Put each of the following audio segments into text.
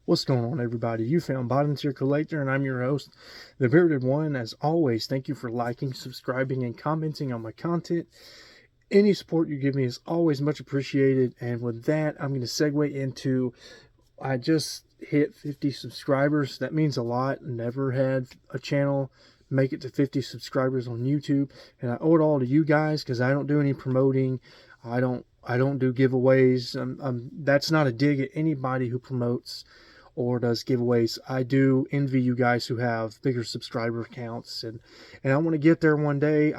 What's going on, everybody? You found Bottom Tier Collector, and I'm your host, The Bearded One. As always, thank you for liking, subscribing, and commenting on my content. Any support you give me is always much appreciated. And with that, I'm going to segue into I just hit 50 subscribers. That means a lot. Never had a channel make it to 50 subscribers on YouTube, and I owe it all to you guys because I don't do any promoting. I don't do giveaways. That's not a dig at anybody who promotes or does giveaways. I do envy you guys who have bigger subscriber counts, and I want to get there one day.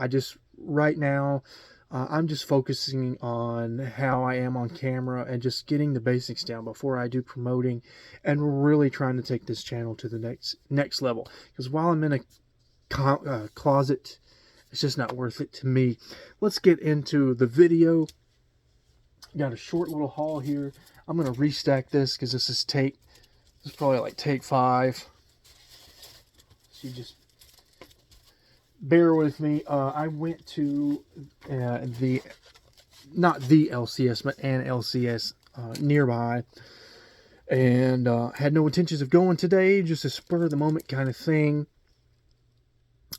Right now, I'm just focusing on how I am on camera and just getting the basics down before I do promoting, and really trying to take this channel to the next level. Because while I'm in a closet, it's just not worth it to me. Let's get into the video. Got a short little haul here. I'm gonna restack this because this is probably like take 5. So you just bear with me. I went to not the LCS, but an LCS nearby, and had no intentions of going today, just a spur of the moment kind of thing.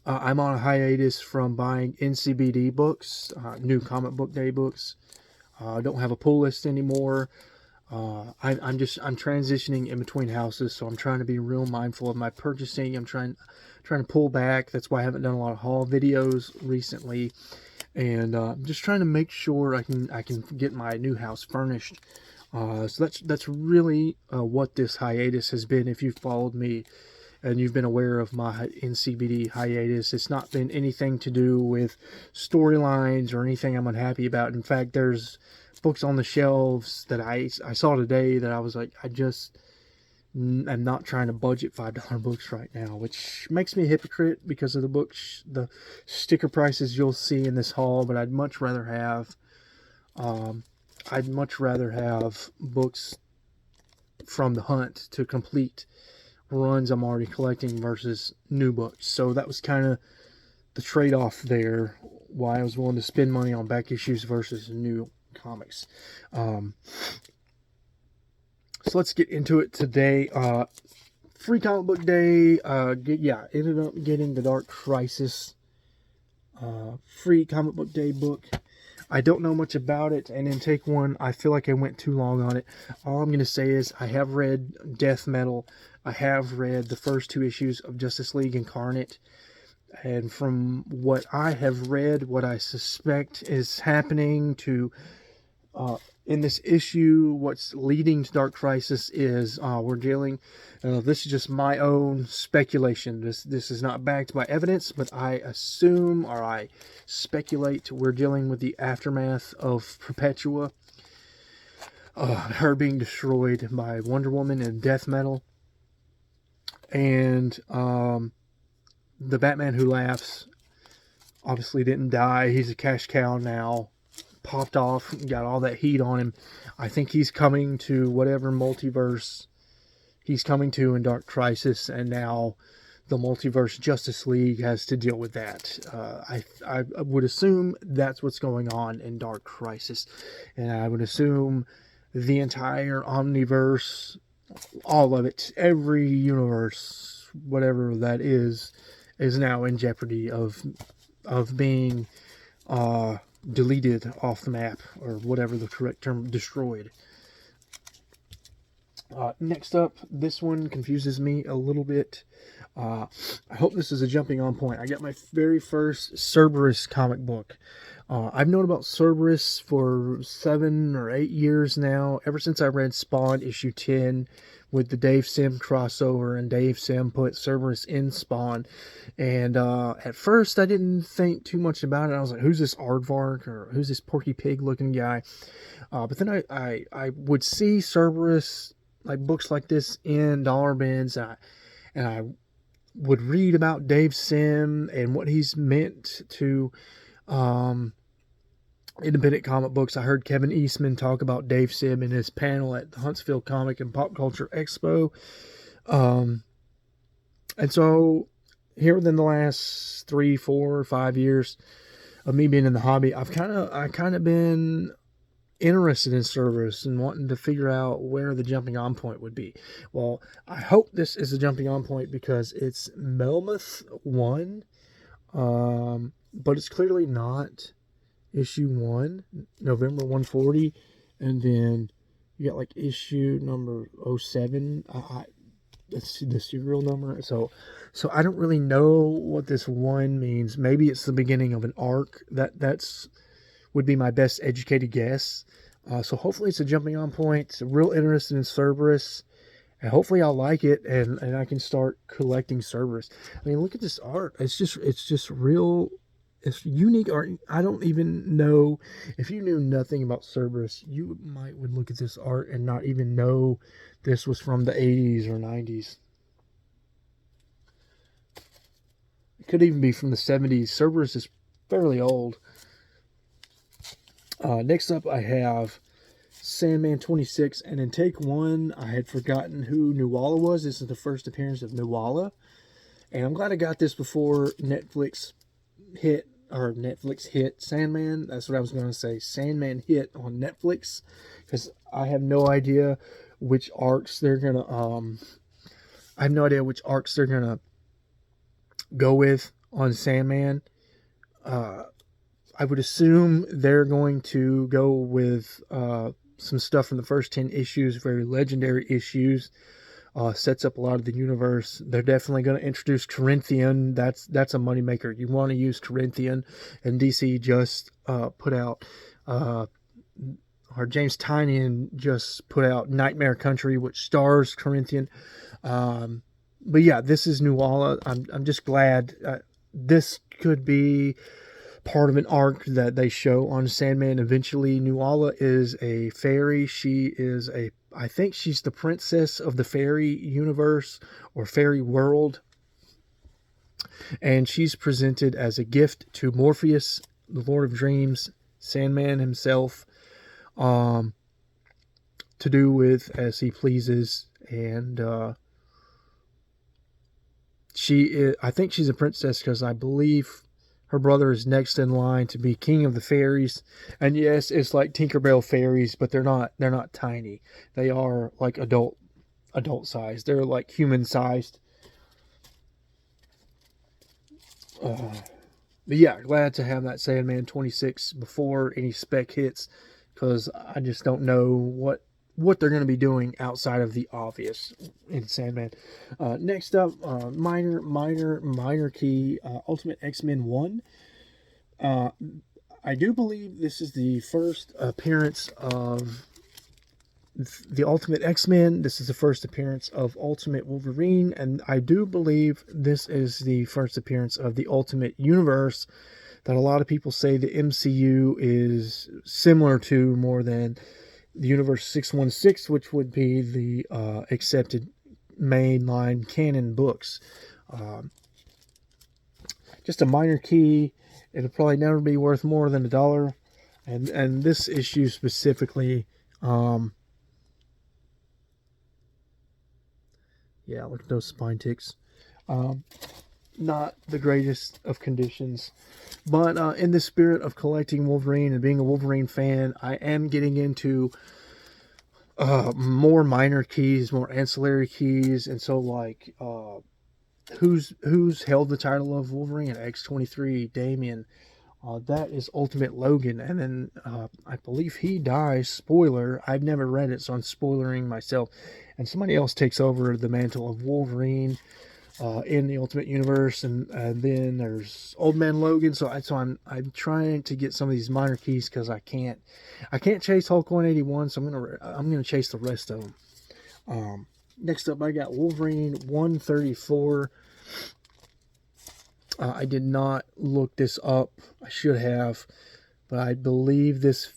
I'm on a hiatus from buying NCBD books, New Comic Book Day books. I don't have a pull list anymore. I'm transitioning in between houses, so I'm trying to be real mindful of my purchasing. I'm trying to pull back. That's why I haven't done a lot of haul videos recently, and I'm just trying to make sure I can get my new house furnished. So that's really what this hiatus has been. If you've followed me and you've been aware of my NCBD hiatus, it's not been anything to do with storylines or anything I'm unhappy about. In fact, there's books on the shelves that I saw today that I was like, I'm not trying to budget $5 books right now, which makes me a hypocrite because of the sticker prices you'll see in this haul. But I'd much rather have books from the hunt to complete runs I'm already collecting versus new books. So that was kind of the trade-off there, why I was willing to spend money on back issues versus new comics. So let's get into it today. Free Comic Book Day. Ended up getting the Dark Crisis Free Comic Book Day book. I don't know much about it, and in take 1, I feel like I went too long on it. All I'm going to say is I have read Death Metal. I have read the first 2 issues of Justice League Incarnate. And from what I have read, what I suspect is happening in this issue, what's leading to Dark Crisis is this is just my own speculation. This is not backed by evidence, but I assume, or I speculate, we're dealing with the aftermath of Perpetua, her being destroyed by Wonder Woman and Death Metal, and the Batman Who Laughs obviously didn't die. He's a cash cow now. Popped off, got all that heat on him. I think he's coming to whatever multiverse he's coming to in Dark Crisis, and now the multiverse Justice League has to deal with that. I would assume that's what's going on in Dark Crisis, and I would assume the entire Omniverse, all of it, every universe, whatever that is now in jeopardy of being deleted off the map, or whatever the correct term, destroyed. Next up, this one confuses me a little bit. I hope this is a jumping on point. I got my very first Cerberus comic book. I've known about Cerberus for 7 or 8 years now, ever since I read Spawn issue 10 with the Dave Sim crossover, and Dave Sim put Cerberus in Spawn. And at first I didn't think too much about it. I was like, who's this Aardvark, or who's this Porky Pig looking guy? But then I would see Cerberus, like books like this, in dollar bins, and I would read about Dave Sim and what he's meant to independent comic books. I heard Kevin Eastman talk about Dave Sim in his panel at the Huntsville Comic and Pop Culture Expo. And so here within the last 3, 4, 5 years of me being in the hobby, I've kind of been interested in Cerberus and wanting to figure out where the jumping on point would be. Well, I hope this is a jumping on point because it's Melmoth 1, but it's clearly not issue 1, November 140, and then you got like issue number 07. That's the serial number. So I don't really know what this 1 means. Maybe it's the beginning of an arc. That's would be my best educated guess. So hopefully it's a jumping on point. It's real interested in Cerberus, and hopefully I'll like it, and I can start collecting Cerberus. I mean, look at this art. It's just real. It's unique art. I don't even know if you knew nothing about Cerberus, you would look at this art and not even know this was from the 80s or 90s. It could even be from the 70s. Cerberus is fairly old. Next up, I have Sandman 26, and in take 1, I had forgotten who Nuala was. This is the first appearance of Nuala, and I'm glad I got this before Netflix hit Sandman. That's what I was going to say. Sandman hit on Netflix, because I have no idea which arcs they're gonna. I have no idea which arcs they're gonna go with on Sandman. I would assume they're going to go with some stuff from the first 10 issues, very legendary issues. Sets up a lot of the universe. They're definitely going to introduce Corinthian. That's a moneymaker. You want to use Corinthian, and DC just put out, or James Tynion just put out Nightmare Country, which stars Corinthian. But yeah, this is Nuala. I'm just glad this could be part of an arc that they show on Sandman eventually. Nuala is a fairy. I think she's the princess of the fairy universe or fairy world. And she's presented as a gift to Morpheus, the Lord of Dreams, Sandman himself, to do with as he pleases. And I think she's a princess because I believe her brother is next in line to be king of the fairies. And yes, it's like Tinkerbell fairies, but they're not tiny. They are like adult size. They're like human sized. But yeah, glad to have that Sandman 26 before any spec hits, because I just don't know what they're going to be doing outside of the obvious in Sandman. Next up, minor key, Ultimate X-Men 1. I do believe this is the first appearance of the Ultimate X-Men. This is the first appearance of Ultimate Wolverine, and I do believe this is the first appearance of the Ultimate Universe that a lot of people say the MCU is similar to more than the Universe 616, which would be the accepted mainline canon books. Just a minor key. It'll probably never be worth more than $1. And this issue specifically, yeah, look at those spine ticks. Not the greatest of conditions. But in the spirit of collecting Wolverine and being a Wolverine fan, I am getting into more minor keys, more ancillary keys. And so, like, who's held the title of Wolverine? X-23, Damian. That is Ultimate Logan. And then I believe he dies. Spoiler. I've never read it, so I'm spoilering myself. And somebody else takes over the mantle of Wolverine in the Ultimate Universe, and then there's Old Man Logan. So I'm trying to get some of these minor keys because I can't chase Hulk 181. So I'm gonna chase the rest of them. Next up, I got Wolverine 134. I did not look this up. I should have, but I believe this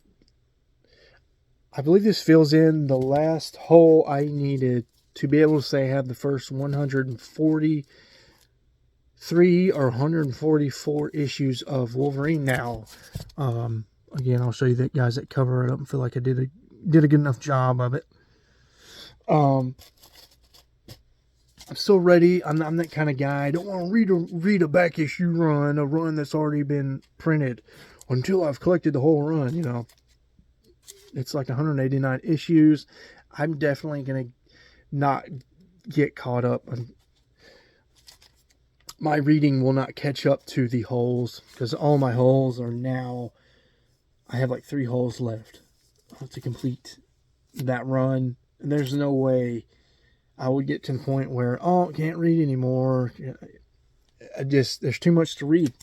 fills in the last hole I needed to be able to say I have the first 143 or 144 issues of Wolverine now. Again, I'll show you that guys that cover it up and feel like I did a good enough job of it. I'm still ready. I'm that kind of guy. I don't want to read a back issue run, a run that's already been printed, until I've collected the whole run, you know. It's like 189 issues. I'm definitely going to not get caught up. My reading will not catch up to the holes, because all my holes are now, I have like 3 holes left to complete that run. And there's no way I would get to the point where, oh, I can't read anymore. There's too much to read.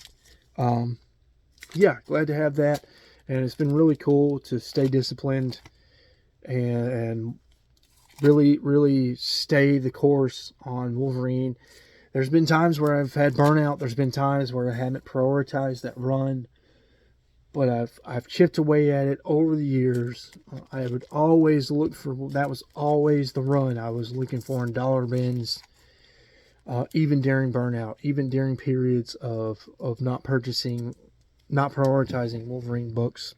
Yeah, glad to have that. And it's been really cool to stay disciplined and really, really stay the course on Wolverine. There's been times where I've had burnout. There's been times where I haven't prioritized that run. But I've chipped away at it over the years. I would always look for, that was always the run I was looking for in dollar bins, even during burnout, even during periods of not purchasing, not prioritizing Wolverine books.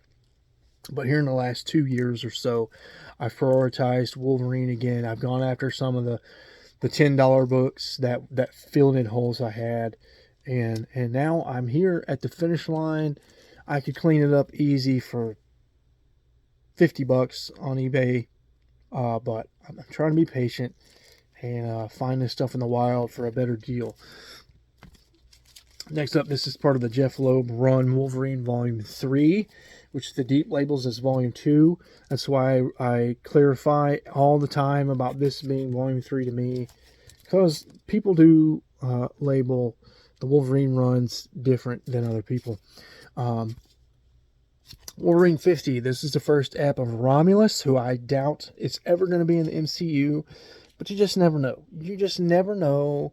But here in the last 2 years or so, I've prioritized Wolverine again. I've gone after some of the $10 books that filled in holes I had. And now I'm here at the finish line. I could clean it up easy for $50 on eBay. But I'm trying to be patient and find this stuff in the wild for a better deal. Next up, this is part of the Jeff Loeb Run Wolverine Volume 3, which the Deep labels as Volume 2. That's why I clarify all the time about this being Volume 3 to me, because people do label the Wolverine runs different than other people. Wolverine 50, this is the first app of Romulus, who I doubt it's ever going to be in the MCU, but you just never know. You just never know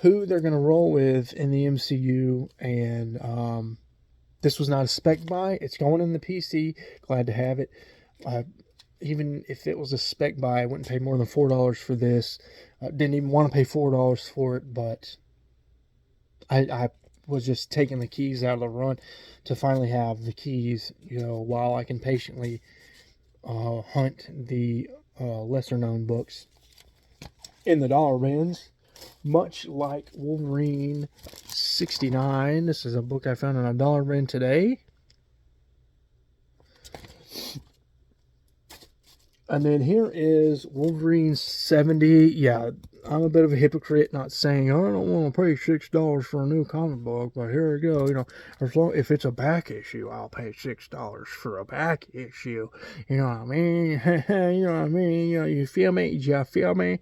who they're going to roll with in the MCU, and this was not a spec buy. It's going in the PC. Glad to have it. Even if it was a spec buy, I wouldn't pay more than $4 for this. Didn't even want to pay $4 for it, but I was just taking the keys out of the run to finally have the keys, while I can patiently hunt the lesser known books in the dollar bins. Much like Wolverine 69. This is a book I found in a dollar bin today. And then here is Wolverine 70. Yeah, I'm a bit of a hypocrite not saying, oh, I don't want to pay $6 for a new comic book, but here we go. If it's a back issue, I'll pay $6 for a back issue. You know what I mean? You know what I mean? You feel me? You feel me?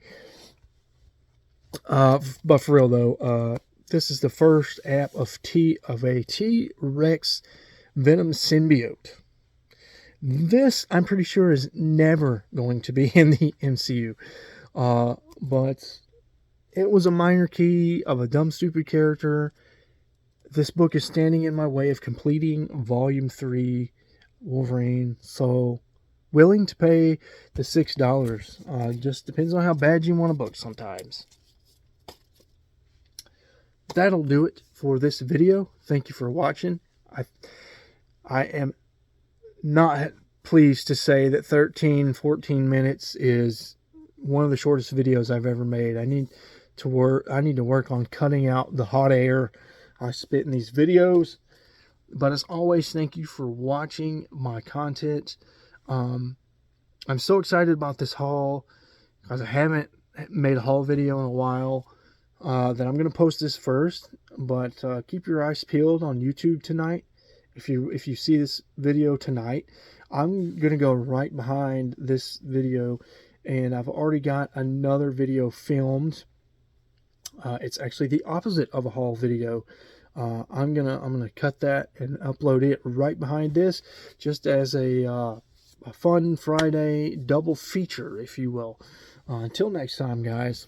But for real though, this is the first app of a T-Rex Venom symbiote. This, I'm pretty sure, is never going to be in the MCU. But it was a minor key of a dumb, stupid character. This book is standing in my way of completing Volume 3 Wolverine. So, willing to pay the $6. Just depends on how bad you want a book sometimes. That'll do it for this video. Thank you for watching. I am not pleased to say that 13-14 minutes is one of the shortest videos I've ever made. I need to work on cutting out the hot air I spit in these videos. But as always, thank you for watching my content. I'm so excited about this haul because I haven't made a haul video in a while. That I'm going to post this first, but keep your eyes peeled on YouTube tonight. If you see this video tonight, I'm going to go right behind this video, and I've already got another video filmed. It's actually the opposite of a haul video. I'm gonna cut that and upload it right behind this, just as a fun Friday double feature, if you will. Until next time, guys.